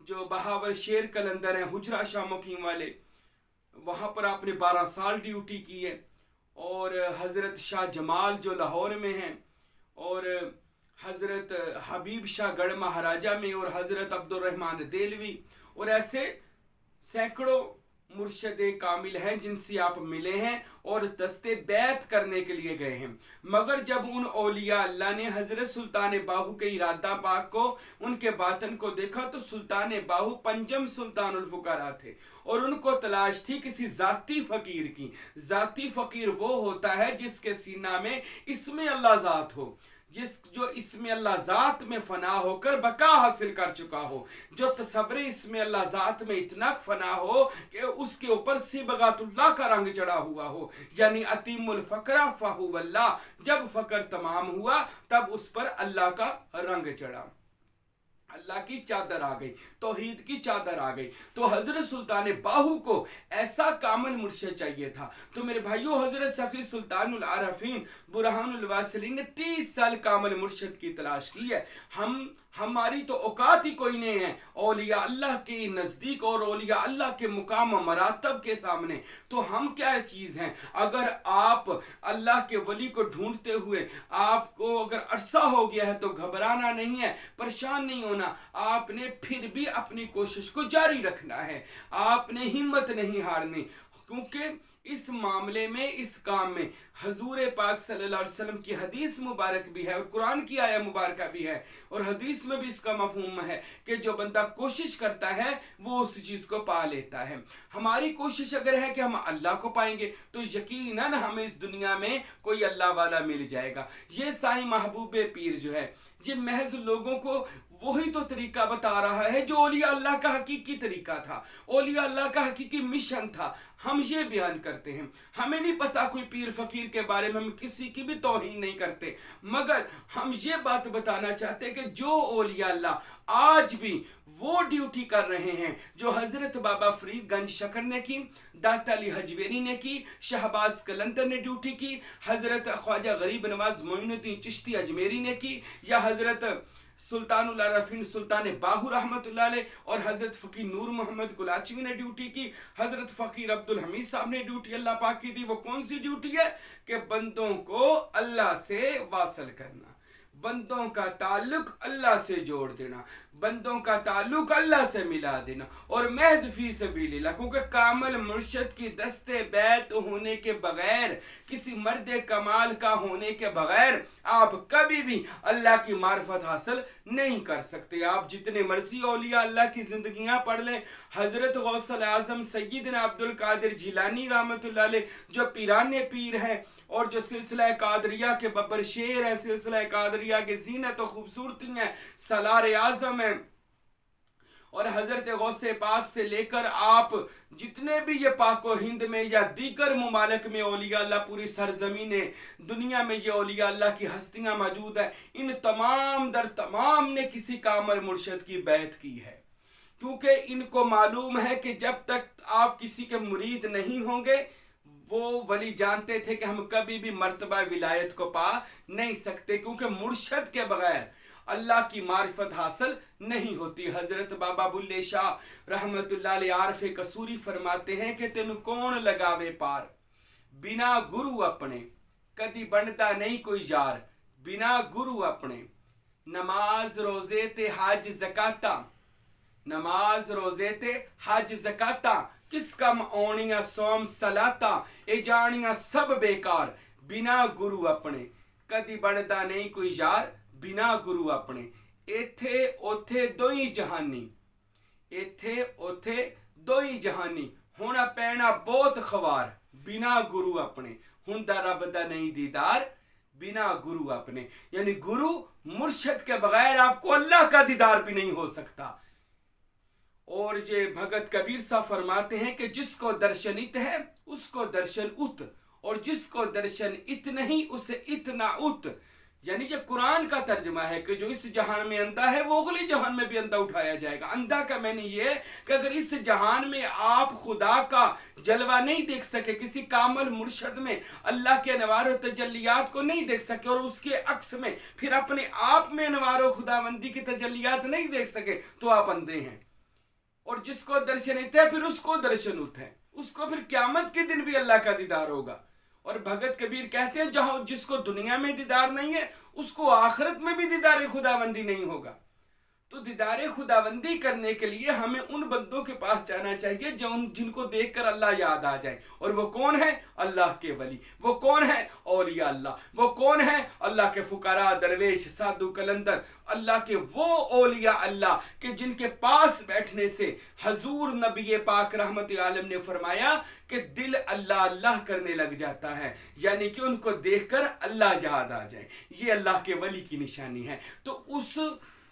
جو بہاور شیر قلندر ہیں حجرہ شاہ مقیم والے، وہاں پر آپ نے 12 سال ڈیوٹی کی ہے، اور حضرت شاہ جمال جو لاہور میں ہیں، اور حضرت حبیب شاہ گڑھ مہاراجہ میں، اور حضرت عبد الرحمن دہلوی، اور ایسے سینکڑوں مرشد کامل ہیں جن سے آپ ملے ہیں اور دستے بیعت کرنے کے لیے گئے ہیں۔ مگر جب ان اولیاء اللہ نے حضرت سلطان باہو کے ارادہ پاک کو، ان کے باطن کو دیکھا تو سلطان باہو پنجم سلطان الفقراء تھے، اور ان کو تلاش تھی کسی ذاتی فقیر کی۔ ذاتی فقیر وہ ہوتا ہے جس کے سینہ میں اسم اللہ ذات ہو، جو اسم اللہ ذات میں فنا ہو کر بقا حاصل کر چکا ہو، جو تصور اسم اللہ ذات میں اتنا فنا ہو کہ اس کے اوپر صبغات اللہ کا رنگ چڑھا ہوا ہو، یعنی اتیم الفقر فہو اللہ، جب فقر تمام ہوا تب اس پر اللہ کا رنگ چڑھا، اللہ کی چادر آ گئی، توحید کی چادر آ گئی۔ تو حضرت سلطان باہو کو ایسا کامل مرشد چاہیے تھا۔ تو میرے بھائیو، حضرت سخی سلطان العارفین برہان الواصلین نے 30 سال کامل مرشد کی تلاش کی ہے۔ ہماری تو اوقات ہی کوئی نہیں ہے اولیاء اللہ کے نزدیک اور اولیاء اللہ کے مقام و مراتب کے سامنے، تو ہم کیا چیز ہیں؟ اگر آپ اللہ کے ولی کو ڈھونڈتے ہوئے آپ کو اگر عرصہ ہو گیا ہے تو گھبرانا نہیں ہے، پریشان نہیں ہونا، آپ نے پھر بھی اپنی کوشش کو جاری رکھنا ہے، آپ نے ہمت نہیں ہارنی، کیونکہ اس معاملے میں، اس کام میں حضور پاک صلی اللہ علیہ وسلم کی حدیث مبارک بھی ہے، اور قرآن کی آیہ مبارکہ بھی ہے، اور حدیث میں بھی اس کا مفہوم ہے کہ جو بندہ کوشش کرتا ہے وہ اس چیز کو پا لیتا ہے۔ ہماری کوشش اگر ہے کہ ہم اللہ کو پائیں گے تو یقیناً ہمیں اس دنیا میں کوئی اللہ والا مل جائے گا۔ یہ سائیں محبوب پیر جو ہے، یہ محض لوگوں کو وہی تو طریقہ بتا رہا ہے جو اولیاء اللہ کا حقیقی طریقہ تھا، اولیاء اللہ کا حقیقی مشن تھا۔ ہم یہ بیان کرتے ہیں، ہمیں نہیں پتا کوئی پیر فقیر کے بارے میں، ہم کسی کی بھی توہین نہیں کرتے، مگر ہم یہ بات بتانا چاہتے ہیں کہ جو اولیاء اللہ آج بھی وہ ڈیوٹی کر رہے ہیں جو حضرت بابا فرید گنج شکر نے کی، داتا علی حجویری نے کی، شہباز قلندر نے ڈیوٹی کی، حضرت خواجہ غریب نواز معین الدین چشتی اجمیری نے کی، یا حضرت سلطان العارفین سلطان باہو رحمت اللہ علیہ اور حضرت فقیر نور محمد کلاچوی نے ڈیوٹی کی، حضرت فقیر عبدالحمید صاحب نے ڈیوٹی اللہ پاک کی دی۔ وہ کون سی ڈیوٹی ہے؟ کہ بندوں کو اللہ سے واصل کرنا، بندوں کا تعلق اللہ سے جوڑ دینا، بندوں کا تعلق اللہ سے ملا دینا، اور محض فی سبیل اللہ، کیونکہ کامل مرشد کی دستے بیعت ہونے کے بغیر، کسی مرد کمال کا ہونے کے بغیر آپ کبھی بھی اللہ کی معرفت حاصل نہیں کر سکتے۔ آپ جتنے مرضی اولیاء اللہ کی زندگیاں پڑھ لیں، حضرت غوث اعظم سیدنا عبد القادر جیلانی رحمت اللہ علیہ جو پیران پیر ہیں، اور جو سلسلہ قادریہ کے ببر شیر ہیں، سلسلہ قادریہ کے زینت و خوبصورتی ہیں، سالار اعظم ہیں، اور حضرت غوث پاک سے لے کر آپ جتنے بھی یہ پاک و ہند میں یا دیگر ممالک میں اولیاء اللہ، پوری سرزمین دنیا میں یہ اولیاء اللہ کی ہستیاں موجود ہیں، ان تمام در تمام نے کسی کامل مرشد کی بیعت کی ہے، کیونکہ ان کو معلوم ہے کہ جب تک آپ کسی کے مرید نہیں ہوں گے، وہ ولی جانتے تھے کہ ہم کبھی بھی مرتبہ ولایت کو پا نہیں سکتے، کیونکہ مرشد کے بغیر اللہ کی معرفت حاصل نہیں ہوتی۔ حضرت بابا بلے شاہ رحمت اللہ علیہ عارف قصوری فرماتے ہیں کہ تینو کون لگاوے پار، بنا گرو اپنے کدی بنتا نہیں کوئی یار، بنا گرو اپنے نماز روزے تے حج زکاتاں، نماز روزے تے حج زکاتاں، کس کم آنیاں سوم صلاتاں، اے جانیاں سب بیکار، بنا گرو اپنے کدی بنتا نہیں کوئی یار، بنا گرو اپنے ایتھے اوتھے دوئی جہانی، ایتھے اوتھے دوئی جہانی، ہونا پینا بہت خوار، بنا گرو اپنے ہوندا رب دا نہیں دیدار، بنا گرو اپنے، یعنی گرو مرشد کے بغیر آپ کو اللہ کا دیدار بھی نہیں ہو سکتا۔ اور یہ بھگت کبیر صاحب فرماتے ہیں کہ جس کو درشن ات ہے اس کو درشن ات، اور جس کو درشن ات نہیں اسے اتنا ات، یعنی یہ قرآن کا ترجمہ ہے کہ جو اس جہان میں اندھا ہے وہ اگلی جہان میں بھی اندھا اٹھایا جائے گا۔ اندھا کا معنی یہ کہ اگر اس جہان میں آپ خدا کا جلوہ نہیں دیکھ سکے، کسی کامل مرشد میں اللہ کے انوار و تجلیات کو نہیں دیکھ سکے، اور اس کے عکس میں پھر اپنے آپ میں انوار و خداوندی کی تجلیات نہیں دیکھ سکے، تو آپ اندھے ہیں۔ اور جس کو درشن ہوتا ہے پھر اس کو درشن ہوتا ہے، اس کو پھر قیامت کے دن بھی اللہ کا دیدار ہوگا۔ اور بھگت کبیر کہتے ہیں جہاں جس کو دنیا میں دیدار نہیں ہے اس کو آخرت میں بھی دیدار خداوندی نہیں ہوگا۔ تو دیدار خداوندی کرنے کے لیے ہمیں ان بندوں کے پاس جانا چاہیے جن کو دیکھ کر اللہ یاد آ جائے، اور وہ کون ہے؟ اللہ کے ولی۔ وہ کون ہے؟ اولیاء اللہ۔ وہ کون ہے؟ اللہ کے فقراء، درویش، سادھو، کلندر، اللہ کے وہ اولیاء اللہ کہ جن کے پاس بیٹھنے سے حضور نبی پاک رحمت عالم نے فرمایا کہ دل اللہ اللہ کرنے لگ جاتا ہے، یعنی کہ ان کو دیکھ کر اللہ یاد آ جائے۔ یہ اللہ کے ولی کی نشانی ہے۔ تو اس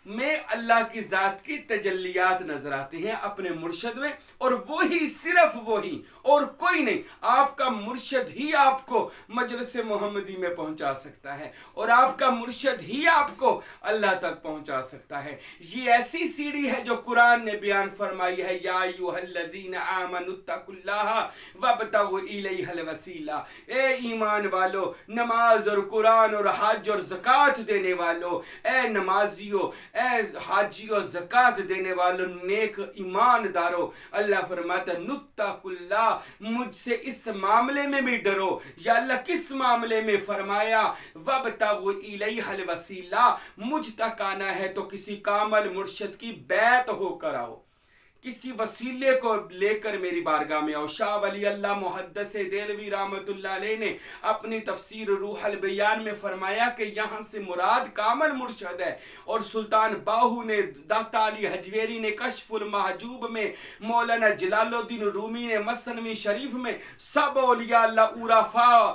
میں اللہ کی ذات کی تجلیات نظر آتی ہیں اپنے مرشد میں، اور وہی، صرف وہی اور کوئی نہیں۔ آپ کا مرشد ہی آپ کو مجلس محمدی میں پہنچا سکتا ہے، اور آپ کا مرشد ہی آپ کو اللہ تک پہنچا سکتا ہے۔ یہ ایسی سیڑھی ہے جو قرآن نے بیان فرمائی ہے، یا ایھا الذین آمنوا اتقوا اللہ وابتغوا الیہ الوسیلہ۔ اے ایمان والو، نماز اور قرآن اور حج اور زکوٰۃ دینے والو، اے نمازیو، اے حاجیو، زکوٰۃ دینے والوں، نیک ایماندارو، اللہ فرماتا ہے نتقوا اللہ، مجھ سے اس معاملے میں بھی ڈرو۔ یا اللہ کس معاملے میں؟ فرمایا وابتغوا الیہ الوسیلہ، مجھ تک آنا ہے تو کسی کامل مرشد کی بیعت ہو کر آؤ، کسی وسیلے کو لے کر میری بارگاہ میں آؤ۔ شاہ ولی اللہ محدث دہلوی رحمت اللہ علیہ نے اپنی تفسیر روح البیان میں فرمایا کہ یہاں سے مراد کامل مرشد ہے، اور سلطان باہو نے، داتا علی حجویری نے کشف المحجوب میں، مولانا جلال الدین رومی نے مثنوی شریف میں، سب اولیاء اللہ عرفاء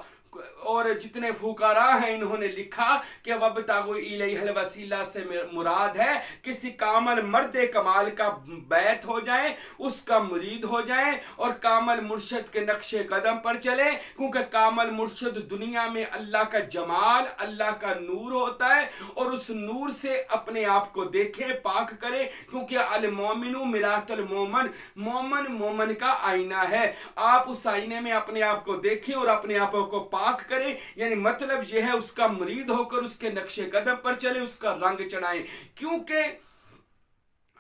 اور جتنے فقراء ہیں انہوں نے لکھا کہ وابتغوا الیہ الوسیلہ سے مراد ہے کسی کامل مرد کمال کا بیعت ہو جائیں، اس کا مرید ہو جائیں، اور کامل مرشد کے نقش قدم پر چلیں، کیونکہ کامل مرشد دنیا میں اللہ کا جمال، اللہ کا نور ہوتا ہے، اور اس نور سے اپنے آپ کو دیکھیں، پاک کریں، کیونکہ المومن مرآۃ المومن، مومن مومن کا آئینہ ہے۔ آپ اس آئینے میں اپنے آپ کو دیکھیں اور اپنے آپ کو پاک کریں، یعنی مطلب یہ ہے اس کا مرید ہو کر اس کے نقش قدم پر چلیں، اس کا رنگ چڑھائیں، کیونکہ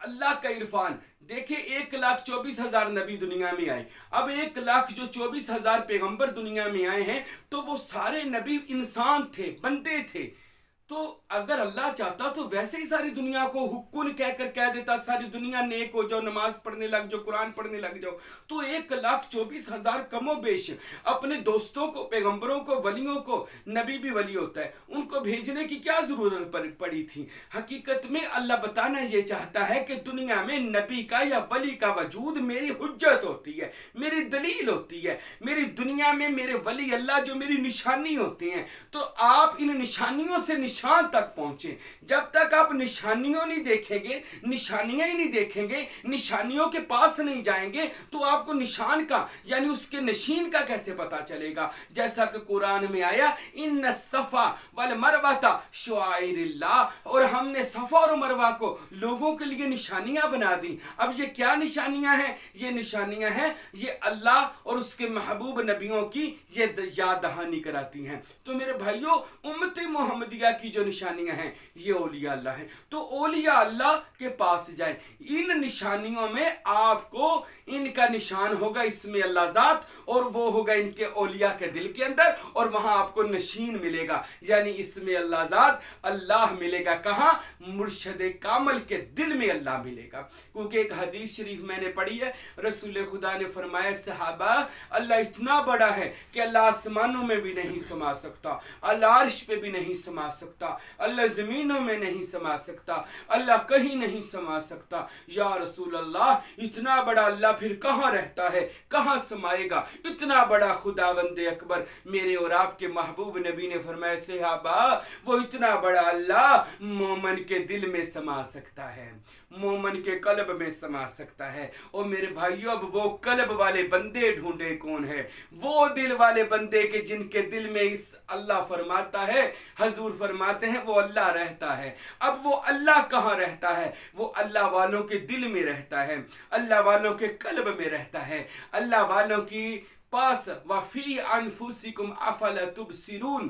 اللہ کا عرفان دیکھیں 1,24,000 نبی دنیا میں آئے، اب 1,24,000 پیغمبر دنیا میں آئے ہیں، تو وہ سارے نبی انسان تھے، بندے تھے۔ تو اگر اللہ چاہتا تو ویسے ہی ساری دنیا کو حکم کہہ کر کہہ دیتا ساری دنیا نیک ہو جاؤ، نماز پڑھنے لگ جاؤ، قرآن پڑھنے لگ جاؤ۔ تو 1,24,000 کم و بیش اپنے دوستوں کو، پیغمبروں کو، ولیوں کو، نبی بھی ولی ہوتا ہے، ان کو بھیجنے کی کیا ضرورت پڑی تھی؟ حقیقت میں اللہ بتانا یہ چاہتا ہے کہ دنیا میں نبی کا یا ولی کا وجود میری حجت ہوتی ہے، میری دلیل ہوتی ہے، میری دنیا میں میرے ولی اللہ جو میری نشانی ہوتے ہیں۔ تو آپ ان نشانیوں سے نشان تک پہنچیں۔ جب تک آپ نشانیوں نہیں دیکھیں گے، نشانیاں ہی نہیں دیکھیں گے، نشانیوں کے پاس نہیں جائیں گے، تو آپ کو نشان کا یعنی اس کے نشین کا کیسے پتا چلے گا؟ جیسا کہ قرآن میں آیا ان الصفا والمروہ شعائر اللہ، اور ہم نے صفا اور مروہ کو لوگوں کے لیے نشانیاں بنا دی۔ اب یہ کیا نشانیاں ہیں؟ یہ نشانیاں ہیں یہ اللہ اور اس کے محبوب نبیوں کی یہ یاد دہانی کراتی ہیں۔ تو میرے بھائیوں، امت محمدیہ کی جو نشانیاں ہیں یہ اولیاء اللہ ہیں۔ تو اولیاء اللہ کے پاس جائیں، ان نشانیوں میں آپ کو ان کا نشان ہوگا اسم اللہ ذات، اور وہ ہوگا ان کے اولیاء کے دل کے اندر، اور وہاں آپ کو نشین ملے گا، یعنی اسم اللہ ذات اللہ ملے گا۔ کہاں؟ مرشد کامل کے دل میں اللہ ملے گا۔ کیونکہ ایک حدیث شریف میں نے پڑھی ہے، رسول خدا نے فرمایا صحابہ اللہ اتنا بڑا ہے کہ اللہ آسمانوں میں بھی نہیں سما سکتا، اللہ عرش پہ بھی نہیں سما سکتا، اللہ زمینوں میں نہیں سما سکتا، اللہ کہیں نہیں سما سکتا۔ یا رسول اللہ اتنا بڑا اللہ پھر کہاں رہتا ہے، کہاں سمائے گا؟ اتنا بڑا خداوند اکبر میرے اور آپ کے محبوب نبی نے فرمایا صحابہ وہ اتنا بڑا اللہ مومن کے دل میں سما سکتا ہے، مومن کے قلب میں سما سکتا ہے۔ اور میرے بھائیوں، اب وہ قلب والے بندے ڈھونڈے کون ہے؟ وہ دل والے بندے کے جن کے دل میں اس اللہ فرماتا ہے، حضور فرماتے ہیں وہ اللہ رہتا ہے۔ اب وہ اللہ کہاں رہتا ہے؟ وہ اللہ والوں کے دل میں رہتا ہے، اللہ والوں کے قلب میں رہتا ہے، اللہ والوں کی پاس۔ وَفِي أَنفُسِكُمْ أَفَلَا تُبْصِرُونَ،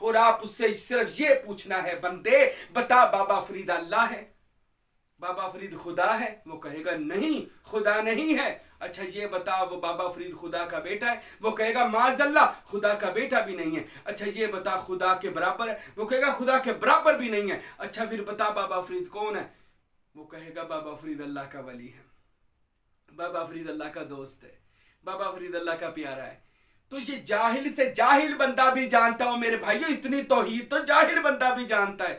اور آپ اس سے صرف یہ پوچھنا ہے بندے بتا بابا فرید اللہ ہے، بابا فرید خدا ہے؟ وہ کہے گا نہیں خدا نہیں ہے۔ اچھا یہ بتا وہ بابا فرید خدا کا بیٹا ہے؟ وہ کہے گا معاذ اللہ خدا کا بیٹا بھی نہیں ہے۔ اچھا یہ بتا خدا کے برابر ہے؟ وہ کہے گا خدا کے برابر بھی نہیں ہے۔ اچھا پھر بتا بابا فرید کون ہے؟ وہ کہے گا بابا فرید اللہ کا ولی ہے، بابا فرید اللہ کا دوست ہے، بابا فرید اللہ کا پیارا ہے۔ تو یہ جاہل سے جاہل بندہ بھی جانتا ہو میرے بھائیو، اتنی توحید تو جاہل بندہ بھی جانتا ہے۔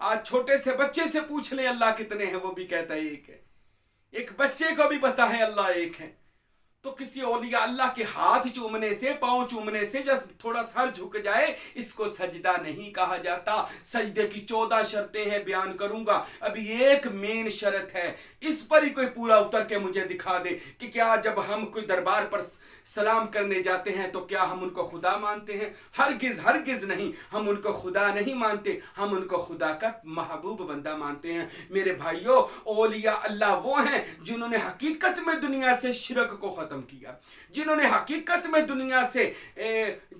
آج چھوٹے سے بچے سے پوچھ لیں اللہ کتنے ہیں، وہ بھی کہتا ہے ایک ہے۔ ایک بچے کو بھی پتا ہے اللہ ایک ہے۔ تو کسی اولیاء اللہ کے ہاتھ چومنے سے، پاؤں چومنے سے جس تھوڑا سر جھک جائے اس کو سجدہ نہیں کہا جاتا۔ سجدے کی 14 شرطیں ہیں، بیان کروں گا۔ ابھی ایک مین شرط ہے، اس پر ہی کوئی پورا اتر کے مجھے دکھا دے کہ کیا جب ہم کوئی دربار پر سلام کرنے جاتے ہیں تو کیا ہم ان کو خدا مانتے ہیں؟ ہرگز ہرگز نہیں، ہم ان کو خدا نہیں مانتے، ہم ان کو خدا کا محبوب بندہ مانتے ہیں۔ میرے بھائیو اولیاء اللہ وہ ہیں جنہوں نے حقیقت میں دنیا سے شرک کو ختم کیا، جنہوں نے حقیقت میں دنیا سے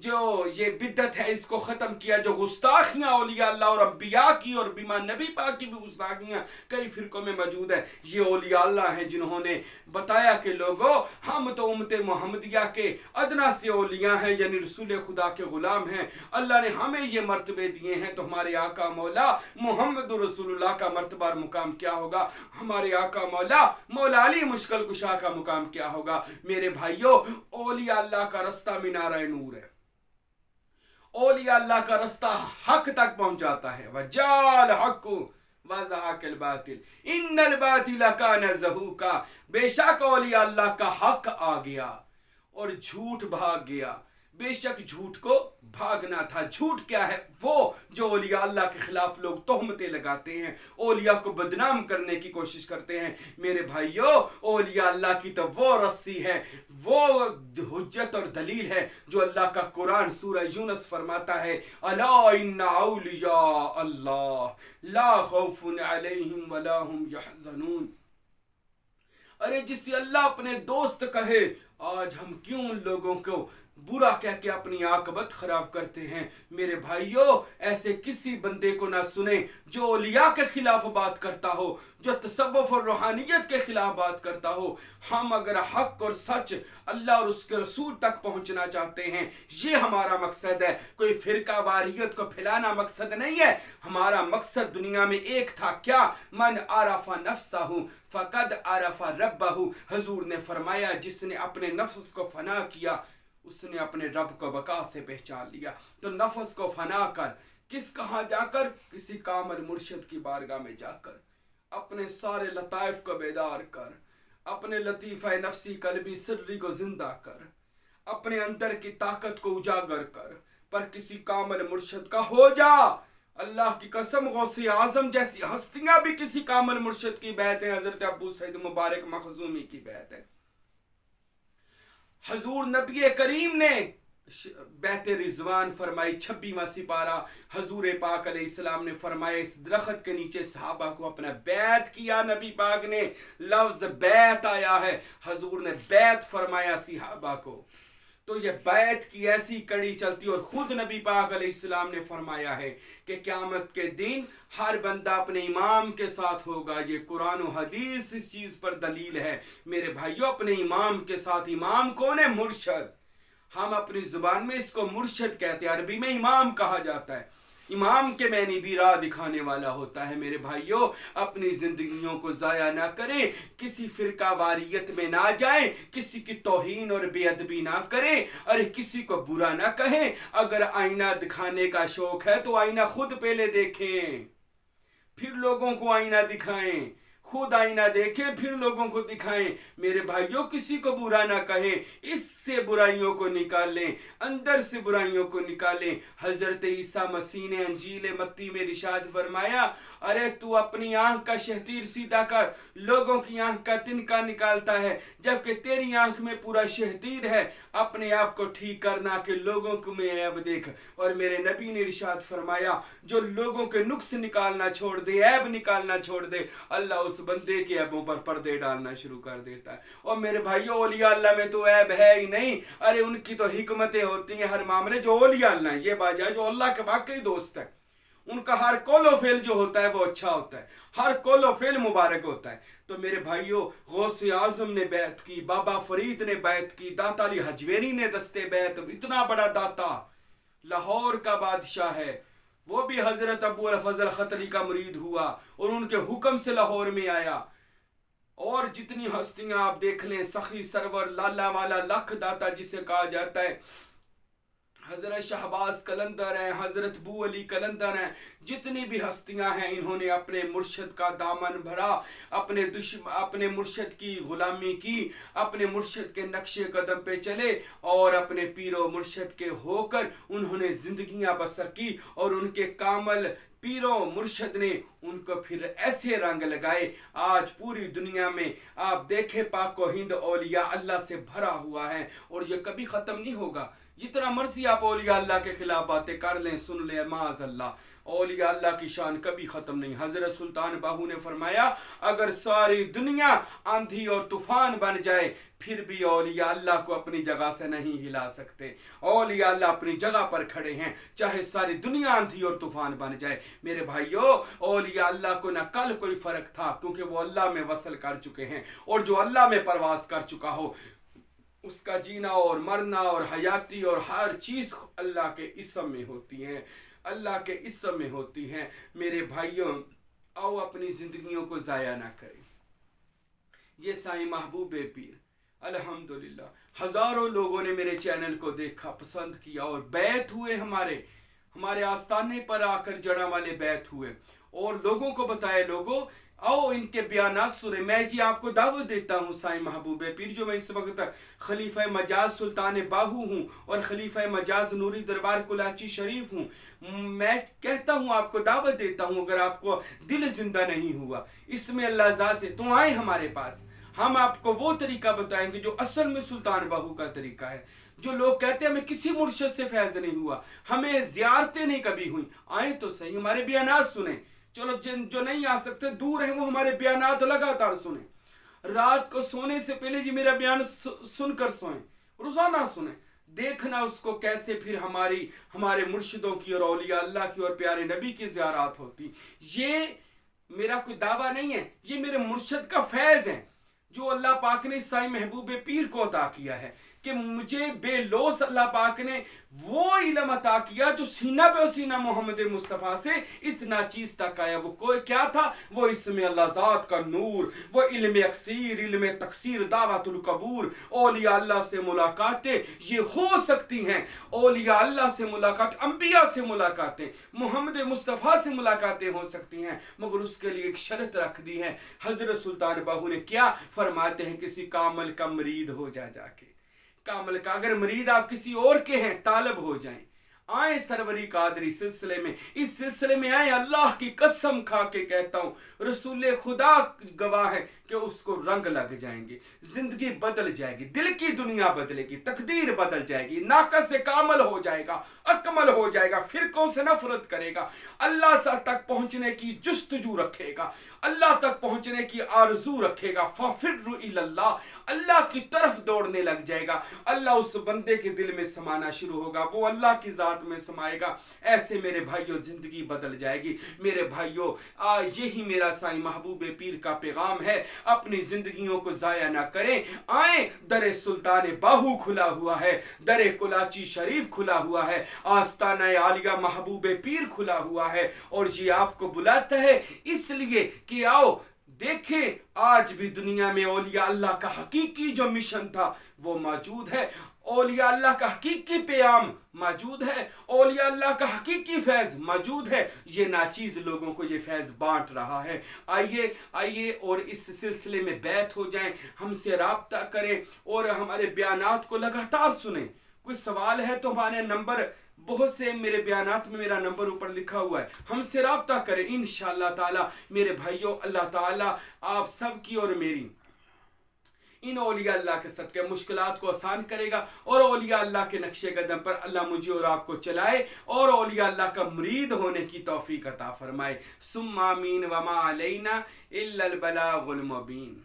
جو یہ بدعت ہے اس کو ختم کیا، جو گستاخیاں اولیاء اللہ اور انبیاء کی اور بیما نبی پاک کی بھی گستاخیاں کئی فرقوں میں موجود ہیں، یہ اولیاء اللہ ہیں جنہوں نے بتایا کہ لوگوں ہم تو امت محمدیہ کے ادنا سے اولیاء ہیں، یعنی رسول خدا کے غلام ہیں۔ اللہ نے ہمیں یہ مرتبے دیے ہیں تو ہمارے آقا مولا محمد رسول اللہ کا مرتبہ اور مقام کیا ہوگا؟ ہمارے آقا مولا علی مشکل کشا کا مقام کیا ہوگا؟ میرے بھائیو اولیاء اللہ کا رستہ مینارہ نور ہے، اولیاء اللہ کا رستہ حق تک پہنچ جاتا ہے۔ وجال حق وزحق الباطل ان الباطل کان زہوقا، بے شک اولیاء اللہ کا حق آ گیا اور جھوٹ بھاگ گیا۔ بے شک جھوٹ کو بھاگنا تھا۔ جھوٹ کیا ہے؟ وہ جو اولیاء اللہ کے خلاف لوگ تہمتیں لگاتے ہیں، اولیاء کو بدنام کرنے کی کوشش کرتے ہیں۔ میرے بھائیو اولیاء اللہ کی تو وہ رسی ہے، وہ حجت اور دلیل ہے جو اللہ کا قرآن سورہ یونس فرماتا ہے الا ان اولیاء اللہ لا خوف علیہم ولا هم یحزنون۔ ارے جسے اللہ اپنے دوست کہے، آج ہم کیوں ان لوگوں کو برا کہہ کے اپنی عاقبت خراب کرتے ہیں؟ میرے بھائیو ایسے کسی بندے کو نہ سنیں جو اولیاء کے خلاف بات کرتا ہو، جو تصوف اور روحانیت کے خلاف بات کرتا ہو۔ ہم اگر حق اور سچ اللہ اور اس کے رسول تک پہنچنا چاہتے ہیں، یہ ہمارا مقصد ہے، کوئی فرقہ واریت کو پھیلانا مقصد نہیں ہے۔ ہمارا مقصد دنیا میں ایک تھا، کیا؟ من عرف نفسہ فقد عرف ربہ۔ حضور نے فرمایا جس نے اپنے نفس کو فنا کیا اس نے اپنے رب کو بقا سے پہچان لیا۔ تو نفس کو فنا کر کہاں جا کر؟ کسی کامل مرشد کی بارگاہ میں جا کر اپنے سارے لطائف کو بیدار کر، اپنے لطیفہ نفسی قلبی سری کو زندہ کر، اپنے اندر کی طاقت کو اجاگر کر، پر کسی کامل مرشد کا ہو جا۔ اللہ کی قسم غوث اعظم جیسی ہستیاں بھی کسی کامل مرشد کی بیعت ہے۔ حضرت ابو سعید مبارک مخزومی کی بیعت ہے۔ حضور نبی کریم نے بیعت رضوان فرمائی، 26واں سپارہ حضور پاک علیہ السلام نے فرمایا اس درخت کے نیچے صحابہ کو اپنا بیعت کیا۔ نبی پاک نے لفظ بیعت آیا ہے، حضور نے بیعت فرمایا صحابہ کو۔ تو یہ بیعت کی ایسی کڑی چلتی، اور خود نبی پاک علیہ السلام نے فرمایا ہے کہ قیامت کے دن ہر بندہ اپنے امام کے ساتھ ہوگا۔ یہ قرآن و حدیث اس چیز پر دلیل ہے۔ میرے بھائیو اپنے امام کے ساتھ، امام کون ہے؟ مرشد۔ ہم اپنی زبان میں اس کو مرشد کہتے ہیں، عربی میں امام کہا جاتا ہے۔ امام کے معنی بھی راہ دکھانے والا ہوتا ہے۔ میرے بھائیو اپنی زندگیوں کو ضائع نہ کریں، کسی فرقہ واریت میں نہ جائیں، کسی کی توہین اور بے ادبی نہ کریں، اور کسی کو برا نہ کہیں۔ اگر آئینہ دکھانے کا شوق ہے تو آئینہ خود پہلے دیکھیں، پھر لوگوں کو آئینہ دکھائیں۔ خود آئینہ دیکھیں پھر لوگوں کو دکھائیں۔ میرے بھائیوں کسی کو برا نہ کہیں، اس سے برائیوں کو نکالیں، اندر سے برائیوں کو نکالیں۔ حضرت عیسیٰ مسیح نے انجیل متی میں ارشاد فرمایا ارے تو اپنی آنکھ کا شہتیر سیدھا کر، لوگوں کی آنکھ کا تنکا نکالتا ہے جبکہ تیری آنکھ میں پورا شہتیر ہے، اپنے آپ کو ٹھیک کرنا کہ لوگوں کو میں عیب دیکھ۔ اور میرے نبی نے ارشاد فرمایا جو لوگوں کے نقص نکالنا چھوڑ دے، عیب نکالنا چھوڑ دے، اللہ اس بندے کے عیبوں پر پردے ڈالنا شروع کر دیتا ہے۔ اور میرے بھائیو اولیاء اللہ میں تو عیب ہے ہی نہیں، ارے ان کی تو حکمتیں ہوتی ہیں ہر معاملے۔ جو اولیاء اللہ ہیں، یہ بات ہے جو اللہ کے واقعی دوست ہے، ان کا ہر قول و فعل جو ہوتا ہے وہ اچھا ہوتا ہے، ہر قول و فعل مبارک ہوتا ہے۔ تو میرے بھائیو غوث اعظم نے بیعت کی، بابا فرید نے بیعت کی، داتا علی حجویری نے دستے بیعت، اتنا بڑا داتا لاہور کا بادشاہ ہے، وہ بھی حضرت ابو الفضل ختلی کا مرید ہوا اور ان کے حکم سے لاہور میں آیا۔ اور جتنی ہستیاں آپ دیکھ لیں، سخی سرور، لالا والا، لکھ داتا جسے کہا جاتا ہے، حضرت شہباز کلندر ہیں، حضرت بو علی کلندر ہیں، جتنی بھی ہستیاں ہیں انہوں نے اپنے مرشد کا دامن بھرا، اپنے مرشد کی غلامی کی، اپنے مرشد کے نقش قدم پہ چلے اور اپنے پیر و مرشد کے ہو کر انہوں نے زندگیاں بسر کی، اور ان کے کامل پیروں مرشد نے ان کو پھر ایسے رنگ لگائے۔ آج پوری دنیا میں آپ دیکھیں پاک و ہند اولیاء اللہ سے بھرا ہوا ہے، اور یہ کبھی ختم نہیں ہوگا۔ جتنا مرضی آپ اولیاء اللہ کے خلاف باتیں کر لیں، سن لیں، معاذ اللہ، اولیاء اللہ کی شان کبھی ختم نہیں۔ حضرت سلطان باہو نے فرمایا اگر ساری دنیا آندھی اور طوفان بن جائے پھر بھی اولیاء اللہ کو اپنی جگہ سے نہیں ہلا سکتے۔ اولیاء اللہ اپنی جگہ پر کھڑے ہیں چاہے ساری دنیا آندھی اور طوفان بن جائے۔ میرے بھائیو اولیاء اللہ کو نہ کل کوئی فرق تھا کیونکہ وہ اللہ میں وصل کر چکے ہیں، اور جو اللہ میں پرواز کر چکا ہو اس کا جینا اور مرنا اور حیاتی اور ہر چیز اللہ کے اسم میں ہوتی ہیں، اللہ کے اسم میں ہوتی ہیں۔ میرے بھائیوں آؤ اپنی زندگیوں کو ضائع نہ کریں۔ یہ سائیں محبوب پیر الحمدللہ ہزاروں لوگوں نے میرے چینل کو دیکھا، پسند کیا اور بیعت ہوئے، ہمارے آستانے پر آ کر جڑا والے بیعت ہوئے، اور لوگوں کو بتائے لوگوں آؤ ان کے بیانات سنیں۔ میں جی آپ کو دعوت دیتا ہوں سائیں محبوب پیر، جو میں اس وقت خلیفہ مجاز سلطان باہو ہوں اور خلیفہ مجاز نوری دربار کلاچی شریف ہوں، میں کہتا ہوں آپ کو دعوت دیتا ہوں، اگر آپ کو دل زندہ نہیں ہوا اس میں اللہ ذات سے تو آئیں ہمارے پاس، ہم آپ کو وہ طریقہ بتائیں گے جو اصل میں سلطان باہو کا طریقہ ہے۔ جو لوگ کہتے ہیں ہمیں کسی مرشد سے فیض نہیں ہوا، ہمیں زیارتیں نہیں کبھی ہوئی، آئیں تو صحیح، ہمارے بیانات سنیں۔ چلو جو نہیں آ سکتے دور ہیں وہ ہمارے بیانات لگاتار سنیں، رات کو سونے سے پہلے جی میرا بیان سن کر سوئیں، روزانہ سنیں، دیکھنا اس کو کیسے پھر ہمارے مرشدوں کی اور اولیاء اللہ کی اور پیارے نبی کی زیارات ہوتی۔ یہ میرا کوئی دعویٰ نہیں ہے، یہ میرے مرشد کا فیض ہے جو اللہ پاک نے سائیں محبوب پیر کو عطا کیا ہے، کہ مجھے بے لوث اللہ پاک نے وہ علم عطا کیا جو سینہ پہ سینہ محمد مصطفیٰ سے اس ناچیز تک آیا۔ وہ کوئی کیا تھا؟ وہ اسم اللہ ذات کا نور، وہ علم اکثیر، علم تکثیر، دعوت القبور، اولیاء اللہ سے ملاقاتیں یہ ہو سکتی ہیں، اولیاء اللہ سے ملاقات، انبیاء سے ملاقاتیں، محمد مصطفیٰ سے ملاقاتیں ہو سکتی ہیں، مگر اس کے لیے ایک شرط رکھ دی ہے۔ حضرت سلطان باہو نے کیا فرماتے ہیں؟ کسی کامل کا مرید ہو جا کے، کامل کا اگر مرید آپ کسی اور کے ہیں طالب ہو جائیں، آئیں سروری قادری سلسلے میں، اس سلسلے میں آئیں۔ اللہ کی قسم کھا کے کہتا ہوں، رسول خدا گواہ ہے کہ اس کو رنگ لگ جائیں گے، زندگی بدل جائے گی، دل کی دنیا بدلے گی، تقدیر بدل جائے گی، ناقص کامل ہو جائے گا، اکمل ہو جائے گا، فرقوں سے نفرت کرے گا، اللہ تک پہنچنے کی جستجو رکھے گا، اللہ تک پہنچنے کی آرزو رکھے گا، فَفِرُّ إِلَى اللَّهِ، اللہ کی طرف دوڑنے لگ جائے گا، اللہ اس بندے کے دل میں سمانا شروع ہوگا، وہ اللہ کی ذات میں سمائے گا۔ ایسے میرے بھائیوں زندگی بدل جائے گی۔ میرے بھائیوں یہی میرا سائیں محبوب پیر کا پیغام ہے، اپنی زندگیوں کو ضائع نہ کریں، آئیں، در سلطان باہو کھلا ہوا ہے، در کلاچی شریف کھلا ہوا ہے، آستانہ عالیہ محبوب پیر کھلا ہوا ہے، اور یہ آپ کو بلاتا ہے اس لیے کہ آؤ دیکھیں آج بھی دنیا میں اولیاء اللہ کا حقیقی جو مشن تھا وہ موجود ہے، اولیاء اللہ کا حقیقی پیام موجود ہے، اولیاء اللہ کا حقیقی فیض موجود ہے، یہ ناچیز لوگوں کو یہ فیض بانٹ رہا ہے۔ آئیے اور اس سلسلے میں بیعت ہو جائیں، ہم سے رابطہ کریں اور ہمارے بیانات کو لگاتار سنیں۔ کوئی سوال ہے تو ہمارے نمبر بہت سے میرے بیانات میں میرا نمبر اوپر لکھا ہوا ہے، ہم سے رابطہ کریں انشاءاللہ تعالی۔ میرے بھائیوں، اللہ تعالی آپ سب کی اور میری ان اولیاء اللہ کے صدقے مشکلات کو آسان کرے گا، اور اولیاء اللہ کے نقش قدم پر اللہ مجھے اور آپ کو چلائے اور اولیاء اللہ کا مرید ہونے کی توفیق عطا فرمائے۔ ثم آمین وما علینا الا البلاغ المبین۔